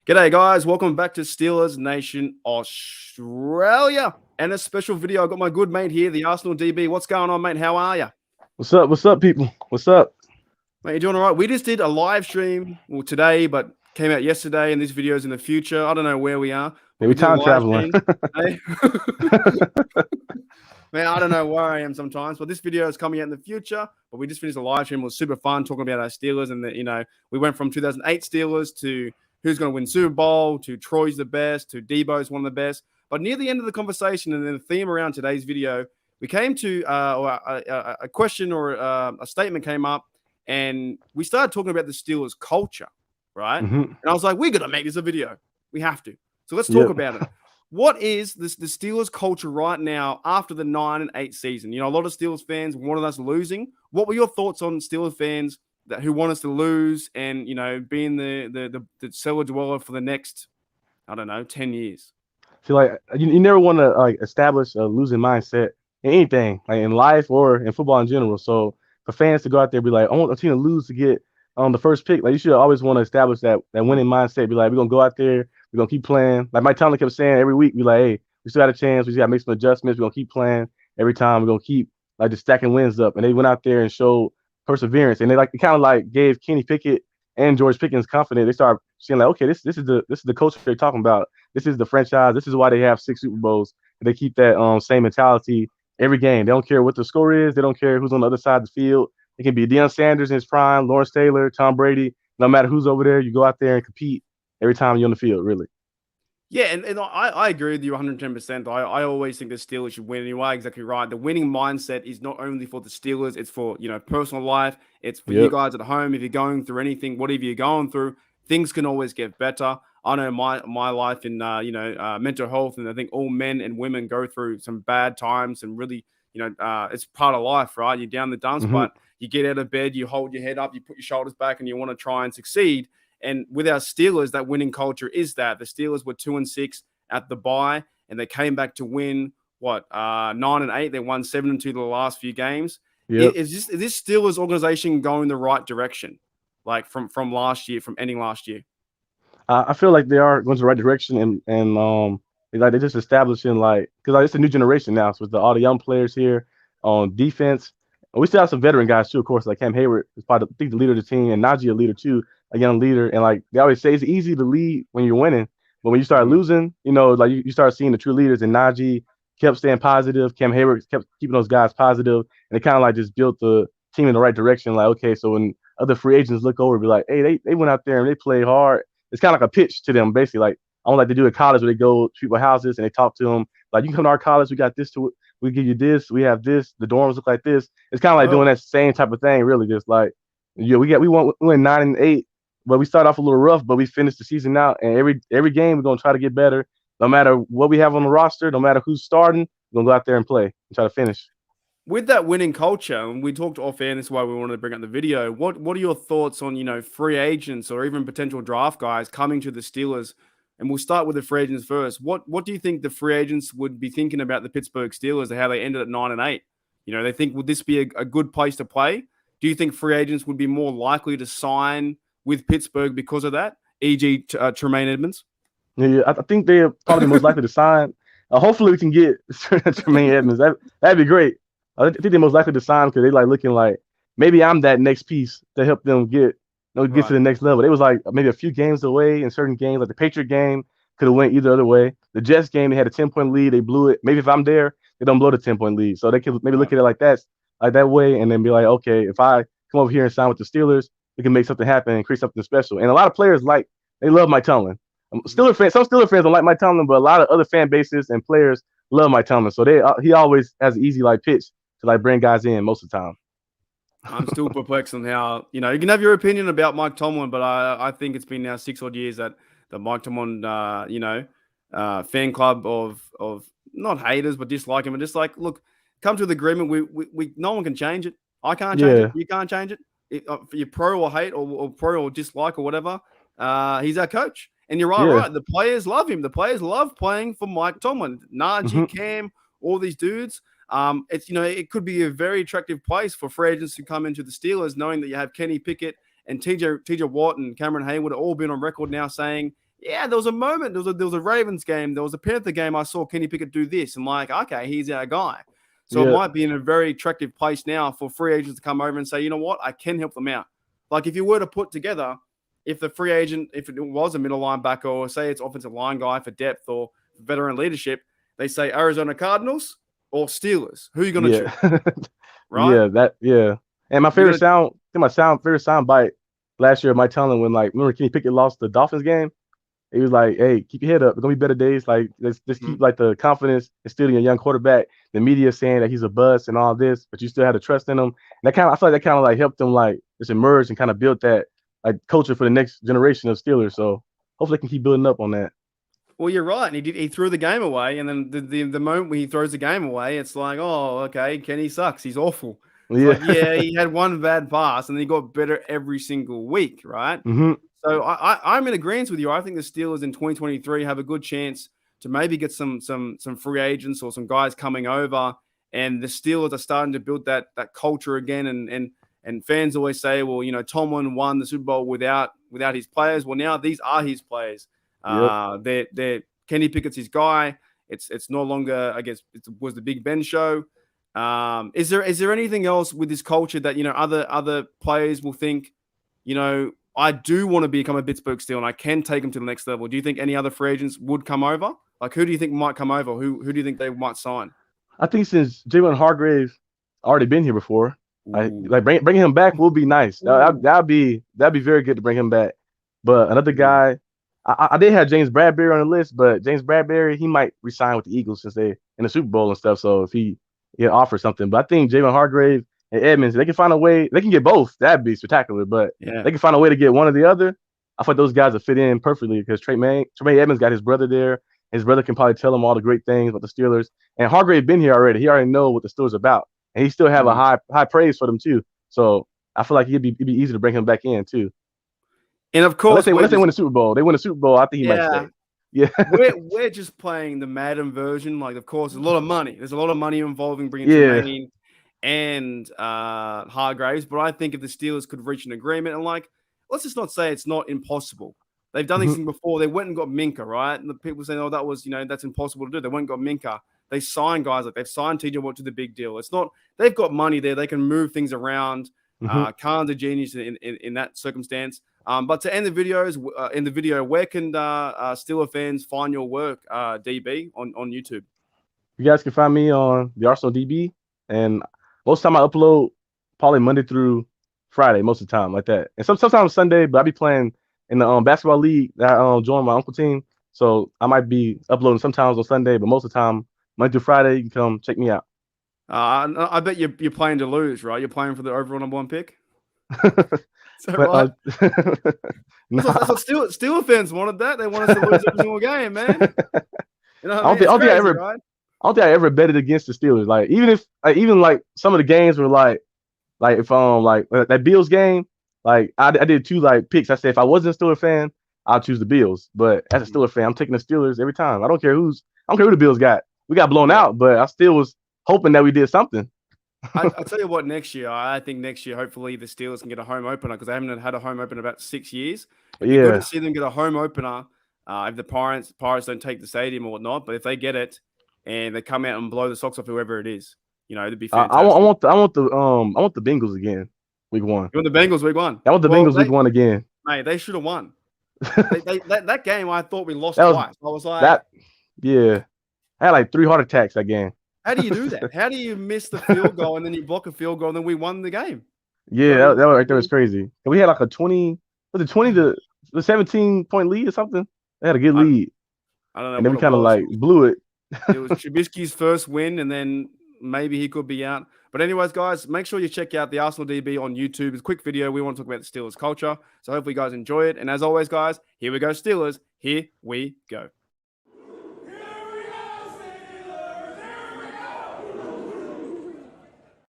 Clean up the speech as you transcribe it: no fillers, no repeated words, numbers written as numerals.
G'day, guys. Welcome back to Steelers Nation Australia. And a special video. I've got my good mate here, the Arsenal DB. What's going on, mate? How are you? What's up? What's up, people? What's up? Mate, you doing all right? We just did a live stream today, but came out yesterday, and this video is in the future. I don't know where we are, but Yeah, we we did a time live traveling. stream. Hey? Man, I don't know where I am sometimes, but this video is coming out in the future. But we just finished a live stream. It was super fun talking about our Steelers, and we went from 2008 Steelers to who's going to win Super Bowl, to Troy's the best, to Debo's one of the best. But near the end of the conversation and then the theme around today's video, we came to a question or a statement came up, and we started talking about the Steelers culture, right? And I was like, we got to make this a video. We have to. So let's talk about it. What is the Steelers culture right now after the 9-8 season? You know, a lot of Steelers fans wanted us losing. What were your thoughts on Steelers fans who want us to lose and, being the cellar dweller for the next, 10 years? See, like you never want to establish a losing mindset in anything, like in life or in football in general. So for fans to go out there and be like, I want a team to lose to get on the first pick, like you should always want to establish that winning mindset. Be like, we're gonna go out there, we're gonna keep playing. Like Mike Tomlin kept saying every week, be like, hey, we still got a chance, we just gotta make some adjustments, we're gonna keep playing every time, we're gonna keep like just stacking wins up. And they went out there and showed perseverance, and they kind of like gave Kenny Pickett and George Pickens confidence. They started seeing like, okay, this is the culture they're talking about. This is the franchise. This is why they have 6 Super Bowls. They keep that same mentality every game. They don't care what the score is. They don't care who's on the other side of the field. It can be Deion Sanders in his prime, Lawrence Taylor, Tom Brady. No matter who's over there, you go out there and compete every time you're on the field, really. Yeah, and I agree with you 110%. I always think the Steelers should win anyway. Exactly right. The winning mindset is not only for the Steelers, it's for, personal life. It's for you guys at home. If you're going through anything, whatever you're going through, things can always get better. I know my life in, mental health, and I think all men and women go through some bad times and really, it's part of life, right? You're down the dumps, but you get out of bed, you hold your head up, you put your shoulders back, and you want to try and succeed. And with our Steelers, that winning culture is that the Steelers were 2-6 at the bye, and they came back to win 9-8. They won 7-2 the last few games. Is this Steelers organization going the right direction, like from last year, from ending last year? I feel like they are going to the right direction, and they're just establishing because it's a new generation now. So with all the young players here on defense, we still have some veteran guys too, of course. Like Cam Hayward is probably the leader of the team, and Najee a leader too, a young leader. And like they always say, it's easy to lead when you're winning, but when you start losing, you start seeing the true leaders. And Najee kept staying positive. Cam Hayward kept keeping those guys positive, and it kind of like just built the team in the right direction. Like, okay, so when other free agents look over, be like, hey, they went out there and they played hard. It's kind of like a pitch to them, basically. Like I want like they do at college where they go to people's houses and they talk to them. Like, you can come to our college, we got this to we give you this, we have this, the dorms look like this. It's kind of like doing that same type of thing, really. Just like, we went 9-8, but we start off a little rough, but we finished the season out, and every game we're gonna try to get better. No matter what we have on the roster, no matter who's starting, we're gonna go out there and play and try to finish. With that winning culture, and we talked off air, and this is why we wanted to bring up the video. What are your thoughts on free agents or even potential draft guys coming to the Steelers? And we'll start with the free agents first. What do you think the free agents would be thinking about the Pittsburgh Steelers and how they ended at 9-8? They think, would this be a good place to play? Do you think free agents would be more likely to sign with Pittsburgh because of that, e.g. Tremaine Edmonds? Yeah, I think they're probably most likely to sign. Hopefully we can get Tremaine Edmonds. That'd be great. I think they're most likely to sign because they like looking like maybe I'm that next piece to help them get to the next level. They was like maybe a few games away in certain games, like the Patriot game could have went either other way. The Jets game, they had a 10-point lead, they blew it. Maybe if I'm there, they don't blow the 10-point lead. So they can maybe look at it like that way, and then be like, okay, if I come over here and sign with the Steelers, we can make something happen and create something special. And a lot of players they love Mike Tomlin. Some Steelers fans don't like Mike Tomlin, but a lot of other fan bases and players love Mike Tomlin. So he always has an easy pitch to bring guys in most of the time. I'm still perplexed on how, you can have your opinion about Mike Tomlin, but I think it's been now 6 odd years that the Mike Tomlin, fan club of not haters, but dislike him. And just like, look, come to the agreement. We no one can change it. I can't change it. You can't change it. If you're pro or hate or pro or dislike or whatever, he's our coach. And you're right. The players love him. The players love playing for Mike Tomlin. Najee, Cam, all these dudes. It could be a very attractive place for free agents to come into the Steelers, knowing that you have Kenny Pickett and TJ Watt and Cameron Hayward have all been on record now saying, yeah, there was a moment. There was a Ravens game. There was a Panther game. I saw Kenny Pickett do this. I'm like, okay, he's our guy. So it Yeah, might be in a very attractive place now for free agents to come over and say, you know what, I can help them out. Like if you were to put together, if the free agent, if it was a middle linebacker or say it's offensive line guy for depth or veteran leadership, they say Arizona Cardinals or Steelers. Who are you going to choose? yeah, Right? yeah. And my You're favorite favorite sound bite last year, Mike Tomlin, when like remember Kenny Pickett lost the Dolphins game. He was like, "Hey, keep your head up. It's gonna be better days. Like, let's keep like the confidence instilled in a young quarterback." The media saying that he's a bust and all this, but you still have to trust in him. And I feel like that kind of like helped him like just emerge and kind of build that like culture for the next generation of Steelers. So hopefully, they can keep building up on that. Well, you're right. And he threw the game away, and then the moment when he throws the game away, it's like, oh, okay, Kenny sucks. He's awful. It's Yeah. like, yeah, he had one bad pass, and then he got better every single week, right? hmm So I'm in agreement with you. I think the Steelers in 2023 have a good chance to maybe get some free agents or some guys coming over, and the Steelers are starting to build that culture again. And fans always say, well, you know, Tomlin won the Super Bowl without his players. Well, now these are his players. Yep. They're Kenny Pickett's his guy. It's no longer, I guess, it was the Big Ben show. Is there anything else with this culture that, you know, other players will think, you know, I do want to become a Pittsburgh Steeler and I can take them to the next level? Do you think any other free agents would come over? Like, who do you think might come over? Who do you think they might sign? I think since Jalen Hargrave already been here before, Ooh. like bringing him back will be nice. That'd be very good to bring him back. But another guy, I did have James Bradbury on the list, but James Bradbury he might resign with the Eagles since they're in the Super Bowl and stuff. So if he offers something, but I think Jalen Hargrave and Edmonds, they can find a way. They can get both. That'd be spectacular. But Yeah. they can find a way to get one or the other. I thought those guys would fit in perfectly because Tremaine Edmonds got his brother there. His brother can probably tell him all the great things about the Steelers. And Hargrave been here already. He already know what the Steelers about, and he still have a high praise for them too. So I feel like it'd be easy to bring him back in too. And of course, unless they win the Super Bowl, I think he might stay. Yeah, we're just playing the Madden version. Like, of course, a lot of money. There's a lot of money involving bringing Tremaine and Hargraves. But I think if the Steelers could reach an agreement and like, let's just not say it's not impossible. They've done these things before. They went and got Minka, right? And the people saying, "Oh, that was, you know, that's impossible to do." They went and got Minka. They signed guys like they've signed TJ Watt to the big deal. It's not they've got money there. They can move things around. Khan's a genius in that circumstance. But to end the video, where can Steeler fans find your work, DB, on YouTube? You guys can find me on the Arsenal DB, and most of the time I upload probably Monday through Friday, most of the time like that. And sometimes Sunday, but I be playing in the basketball league that I joined my uncle team. So I might be uploading sometimes on Sunday, but most of the time Monday through Friday, you can come check me out. I bet you're playing to lose, right? You're playing for the overall #1 pick. So But, right. That's what Steeler fans wanted. That they wanted us to lose every single game, man. You know, I don't think I ever betted against the Steelers. Like even like some of the games were like if like that Bills game, like I did 2 like picks. I said if I wasn't a Steeler fan, I'll choose the Bills. But as a Steeler fan, I'm taking the Steelers every time. I don't care who the Bills got. We got blown out, but I still was hoping that we did something. I'll tell you what, next year, I think next year, hopefully the Steelers can get a home opener because they haven't had a home opener in about 6 years. It'd be good to see them get a home opener if the Pirates don't take the stadium or whatnot. But if they get it and they come out and blow the socks off whoever it is, you know, it'd be fantastic. I want the Bengals again, week 1. You want the Bengals week 1? I want the Bengals week 1 again. Mate, they should have won. that game, I thought we lost twice. I was like, I had like 3 heart attacks that game. How do you do that? How do you miss the field goal and then you block a field goal and then we won the game? Yeah, that right there was crazy. And we had like a 20 to 17-point lead or something. They had a good lead. I don't know. And then we kind of like blew it. It was Trubisky's first win, and then maybe he could be out. But anyways, guys, make sure you check out the Arsenal DB on YouTube. It's a quick video. We want to talk about the Steelers culture. So hopefully you guys enjoy it. And as always, guys, here we go, Steelers. Here we go.